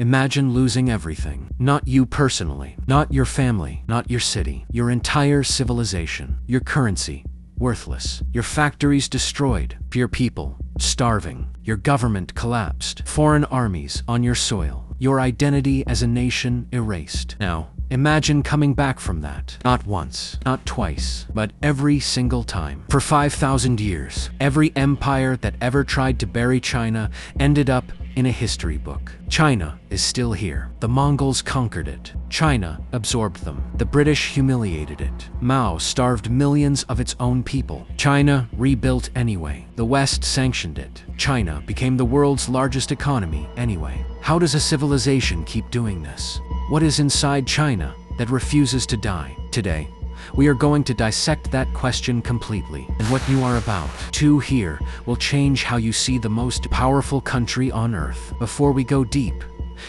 Imagine losing everything. Not you personally, not your family, not your city, your entire civilization, your currency, worthless, your factories destroyed, your people starving, your government collapsed, foreign armies on your soil, your identity as a nation erased. Now, imagine coming back from that. Not once, not twice, but every single time. For 5,000 years, every empire that ever tried to bury China ended up in a history book. China is still here. The Mongols conquered it. China absorbed them. The British humiliated it. Mao starved millions of its own people. China rebuilt anyway. The West sanctioned it. China became the world's largest economy anyway. How does a civilization keep doing this? What is inside China that refuses to die? Today, we are going to dissect that question completely, and what you are about to hear will change how you see the most powerful country on earth. Before we go deep,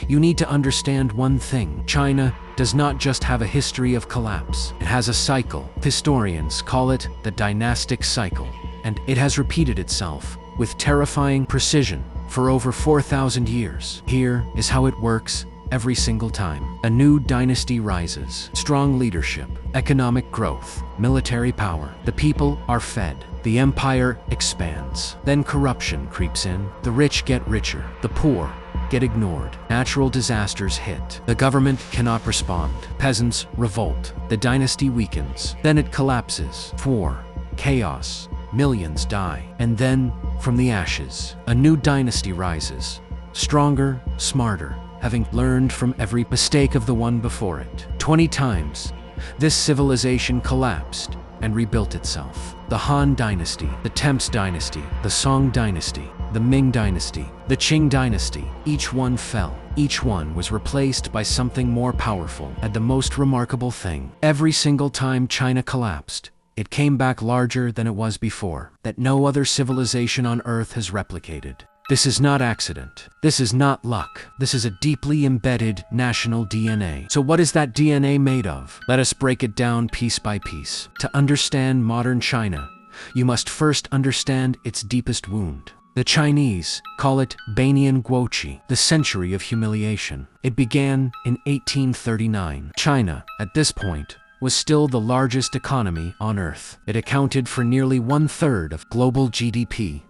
you need to understand one thing. China does not just have a history of collapse. It has a cycle. Historians call it the Dynastic Cycle, and it has repeated itself with terrifying precision for over 4,000 years. Here is how it works. Every single time, a new dynasty rises. Strong leadership, economic growth, military power. The people are fed. The empire expands. Then corruption creeps in. The rich get richer. The poor get ignored. Natural disasters hit. The government cannot respond. Peasants revolt. The dynasty weakens. Then it collapses. War, chaos, millions die. And then, from the ashes, a new dynasty rises. Stronger, smarter, having learned from every mistake of the one before it. 20 times, this civilization collapsed and rebuilt itself. The Han Dynasty, the Temps Dynasty, the Song Dynasty, the Ming Dynasty, the Qing Dynasty. Each one fell. Each one was replaced by something more powerful. And the most remarkable thing, every single time China collapsed, it came back larger than it was before, that no other civilization on Earth has replicated. This is not accident. This is not luck. This is a deeply embedded national DNA. So what is that DNA made of? Let us break it down piece by piece. To understand modern China, you must first understand its deepest wound. The Chinese call it Banyan Guoqi, the Century of Humiliation. It began in 1839. China, at this point, was still the largest economy on Earth. It accounted for nearly 1/3 of global GDP.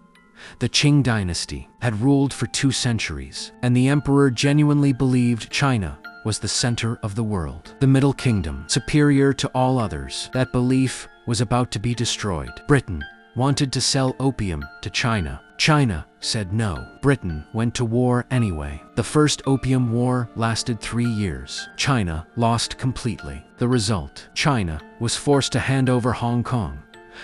The Qing dynasty had ruled for 2 centuries, and the emperor genuinely believed China was the center of the world. The Middle Kingdom, superior to all others, that belief was about to be destroyed. Britain wanted to sell opium to China. China said no. Britain went to war anyway. The First Opium War lasted 3 years. China lost completely. The result, China was forced to hand over Hong Kong,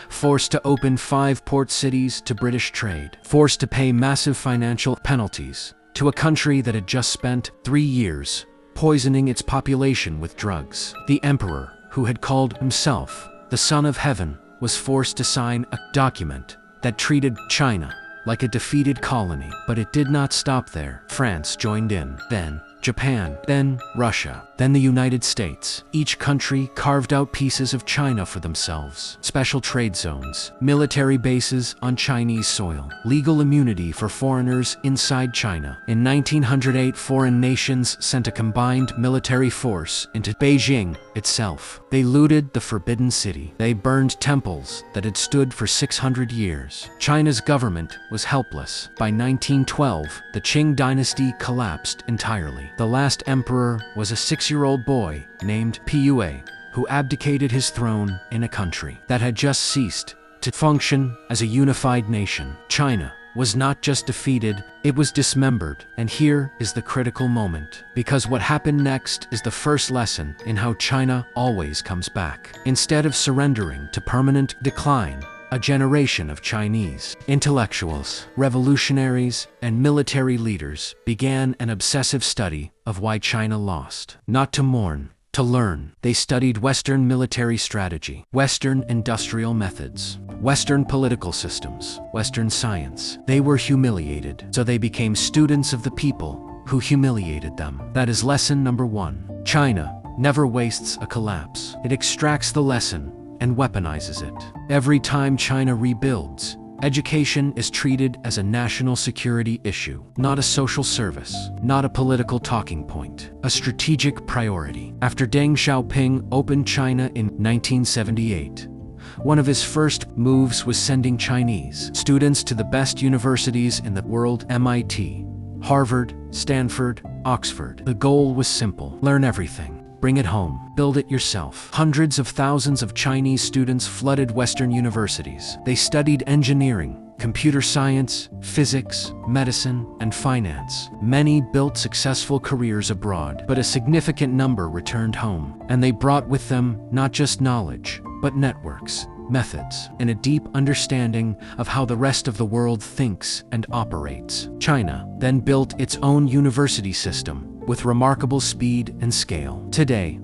forced to open 5 port cities to British trade, forced to pay massive financial penalties to a country that had just spent 3 years poisoning its population with drugs. The emperor, who had called himself the Son of Heaven, was forced to sign a document that treated China like a defeated colony. But it did not stop there. France joined in, then Japan, then Russia, then the United States. Each country carved out pieces of China for themselves. Special trade zones, military bases on Chinese soil, legal immunity for foreigners inside China. In 1908, foreign nations sent a combined military force into Beijing itself. They looted the Forbidden City. They burned temples that had stood for 600 years. China's government was helpless. By 1912, the Qing dynasty collapsed entirely. The last emperor was a 6-year-old boy named Pue, who abdicated his throne in a country that had just ceased to function as a unified nation. China was not just defeated, it was dismembered. And here is the critical moment, because what happened next is the first lesson in how China always comes back. Instead of surrendering to permanent decline, a generation of Chinese intellectuals, revolutionaries, and military leaders began an obsessive study of why China lost. Not to mourn, to learn. They studied Western military strategy, Western industrial methods, Western political systems, Western science. They were humiliated, so they became students of the people who humiliated them. That is lesson number 1. China never wastes a collapse. It extracts the lesson and weaponizes it. Every time China rebuilds, Education is treated as a national security issue, not a social service, not a political talking point, a strategic priority. After Deng Xiaoping opened China in 1978, one of his first moves was sending Chinese students to the best universities in the world: MIT, Harvard, Stanford, Oxford. The goal was simple: learn everything, bring it home, build it yourself. Hundreds of thousands of Chinese students flooded Western universities. They studied engineering, computer science, physics, medicine, and finance. Many built successful careers abroad, but a significant number returned home, and they brought with them not just knowledge, but networks, methods, and a deep understanding of how the rest of the world thinks and operates. China then built its own university system with remarkable speed and scale. Today,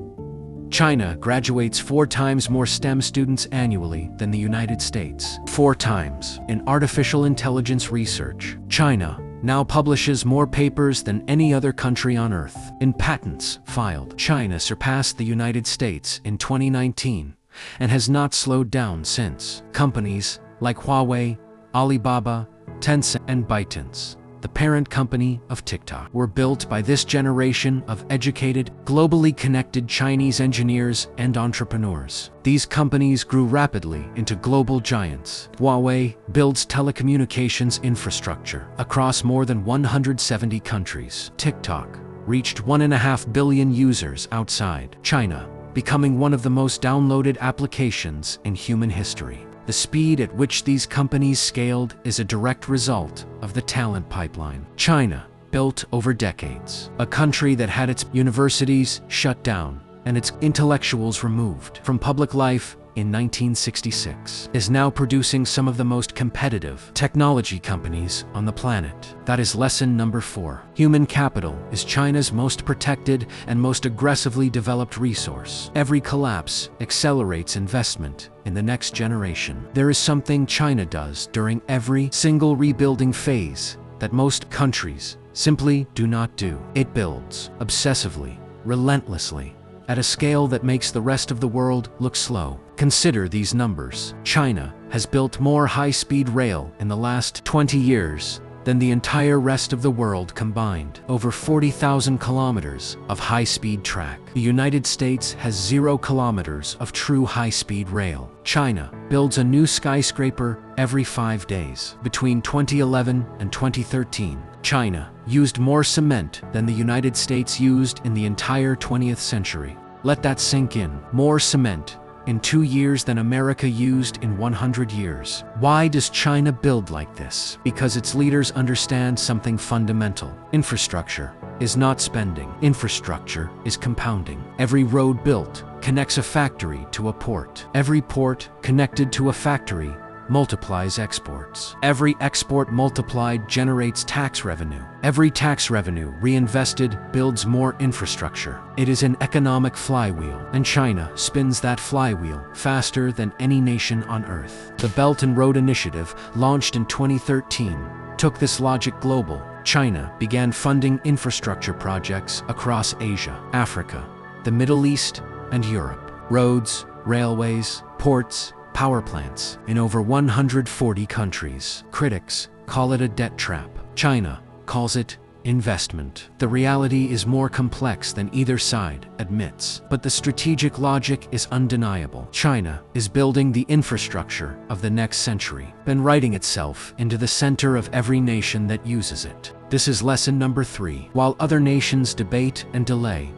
China graduates 4 times more STEM students annually than the United States. 4 times. In artificial intelligence research, China now publishes more papers than any other country on Earth. In patents filed, China surpassed the United States in 2019 and has not slowed down since. Companies like Huawei, Alibaba, Tencent, and ByteDance, the parent company of TikTok, were built by this generation of educated, globally connected Chinese engineers and entrepreneurs. These companies grew rapidly into global giants. Huawei builds telecommunications infrastructure across more than 170 countries. TikTok reached 1.5 billion users outside China, becoming one of the most downloaded applications in human history. The speed at which these companies scaled is a direct result of the talent pipeline China built over decades. A country that had its universities shut down and its intellectuals removed from public life in 1966 is now producing some of the most competitive technology companies on the planet. That is lesson number 4. Human capital is China's most protected and most aggressively developed resource. Every collapse accelerates investment in the next generation. There is something China does during every single rebuilding phase that most countries simply do not do. It builds obsessively, relentlessly, at a scale that makes the rest of the world look slow. Consider these numbers. China has built more high-speed rail in the last 20 years than the entire rest of the world combined. Over 40,000 kilometers of high-speed track. The United States has 0 kilometers of true high-speed rail. China builds a new skyscraper every 5 days. Between 2011 and 2013, China used more cement than the United States used in the entire 20th century. Let that sink in. More cement in 2 years than America used in 100 years. Why does China build like this? Because its leaders understand something fundamental. Infrastructure is not spending. Infrastructure is compounding. Every road built connects a factory to a port. Every port connected to a factory multiplies exports. Every export multiplied generates tax revenue. Every tax revenue reinvested builds more infrastructure. It is an economic flywheel, and China spins that flywheel faster than any nation on Earth. The Belt and Road Initiative, launched in 2013, took this logic global. China began funding infrastructure projects across Asia, Africa, the Middle East, and Europe. Roads, railways, ports, power plants in over 140 countries. Critics call it a debt trap. China calls it investment. The reality is more complex than either side admits, but the strategic logic is undeniable. China is building the infrastructure of the next century, then writing itself into the center of every nation that uses it. This is lesson number 3. While other nations debate and delay,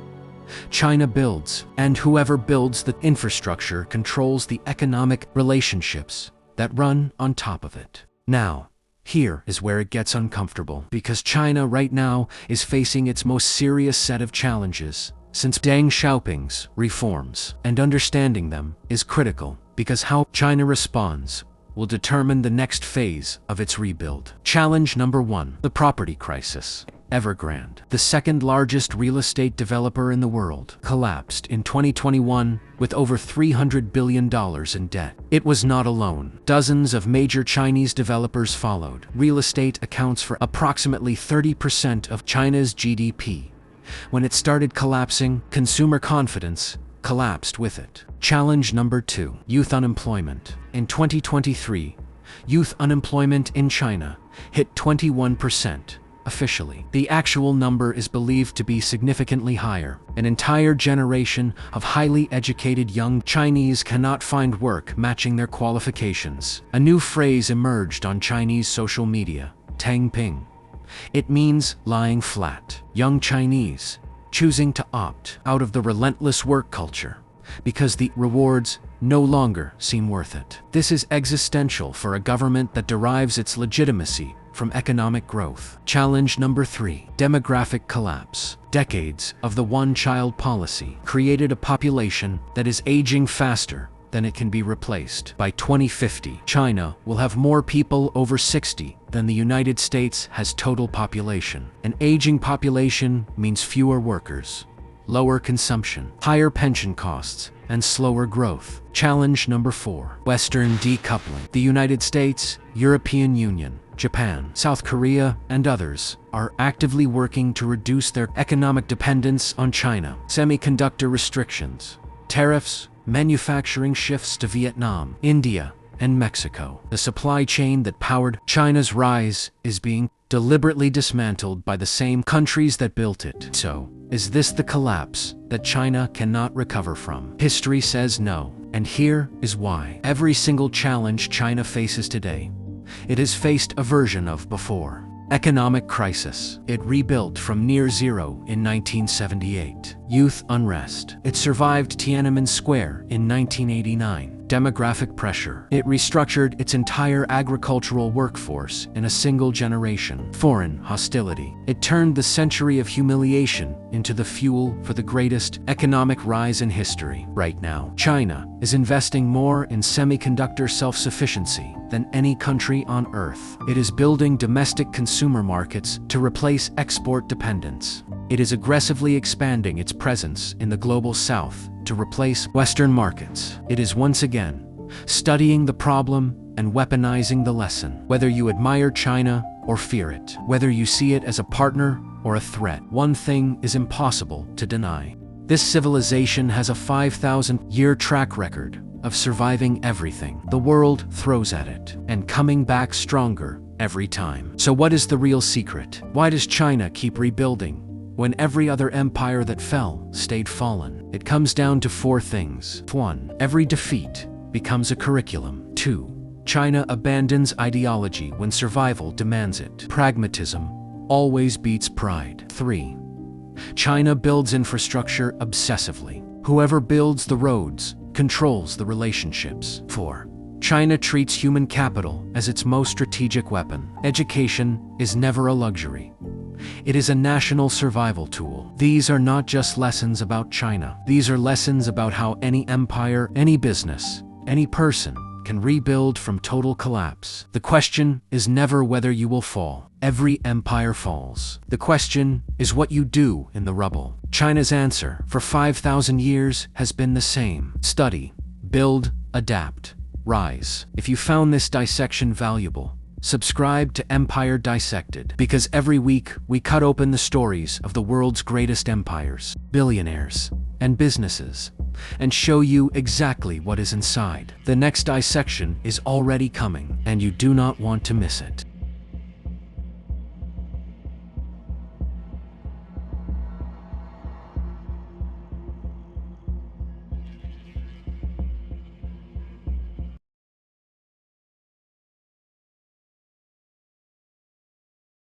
China builds, and whoever builds the infrastructure controls the economic relationships that run on top of it. Now, here is where it gets uncomfortable, because China right now is facing its most serious set of challenges since Deng Xiaoping's reforms, and understanding them is critical, because how China responds will determine the next phase of its rebuild. Challenge number 1: the property crisis. Evergrande, the second largest real estate developer in the world, collapsed in 2021 with over $300 billion in debt. It was not alone. Dozens of major Chinese developers followed. Real estate accounts for approximately 30% of China's GDP. When it started collapsing, consumer confidence collapsed with it. Challenge number 2: youth unemployment. In 2023, Youth unemployment in China hit 21%. Officially, the actual number is believed to be significantly higher. An entire generation of highly educated young Chinese cannot find work matching their qualifications. A new phrase emerged on Chinese social media, Tang Ping. It means lying flat. Young Chinese choosing to opt out of the relentless work culture because the rewards no longer seem worth it. This is existential for a government that derives its legitimacy from economic growth. Challenge number 3, demographic collapse. Decades of the one-child policy created a population that is aging faster than it can be replaced. By 2050, China will have more people over 60 than the United States has total population. An aging population means fewer workers, lower consumption, higher pension costs, and slower growth. Challenge number 4, Western decoupling. The United States, European Union, Japan, South Korea, and others are actively working to reduce their economic dependence on China. Semiconductor restrictions, tariffs, manufacturing shifts to Vietnam, India, and Mexico. The supply chain that powered China's rise is being deliberately dismantled by the same countries that built it. So, is this the collapse that China cannot recover from? History says no, and here is why. Every single challenge China faces today, it has faced a version of before. Economic crisis. It rebuilt from near zero in 1978. Youth unrest. It survived Tiananmen Square in 1989. Demographic pressure. It restructured its entire agricultural workforce in a single generation. Foreign hostility. It turned the Century of Humiliation into the fuel for the greatest economic rise in history. Right now, China is investing more in semiconductor self-sufficiency than any country on Earth. It is building domestic consumer markets to replace export dependence. It is aggressively expanding its presence in the global South to replace Western markets. It is once again studying the problem and weaponizing the lesson. Whether you admire China or fear it, whether you see it as a partner or a threat, one thing is impossible to deny. This civilization has a 5,000-year track record of surviving everything the world throws at it and coming back stronger every time. So what is the real secret? Why does China keep rebuilding when every other empire that fell stayed fallen? It comes down to 4 things. 1. Every defeat becomes a curriculum. 2. China abandons ideology when survival demands it. Pragmatism always beats pride. 3. China builds infrastructure obsessively. Whoever builds the roads controls the relationships. 4. China treats human capital as its most strategic weapon. Education is never a luxury. It is a national survival tool. These are not just lessons about China. These are lessons about how any empire, any business, any person can rebuild from total collapse. The question is never whether you will fall. Every empire falls. The question is what you do in the rubble. China's answer for 5,000 years has been the same. Study, build, adapt, rise. If you found this dissection valuable, subscribe to Empire Dissected, because every week we cut open the stories of the world's greatest empires, billionaires, and businesses, and show you exactly what is inside. The next dissection is already coming, and you do not want to miss it.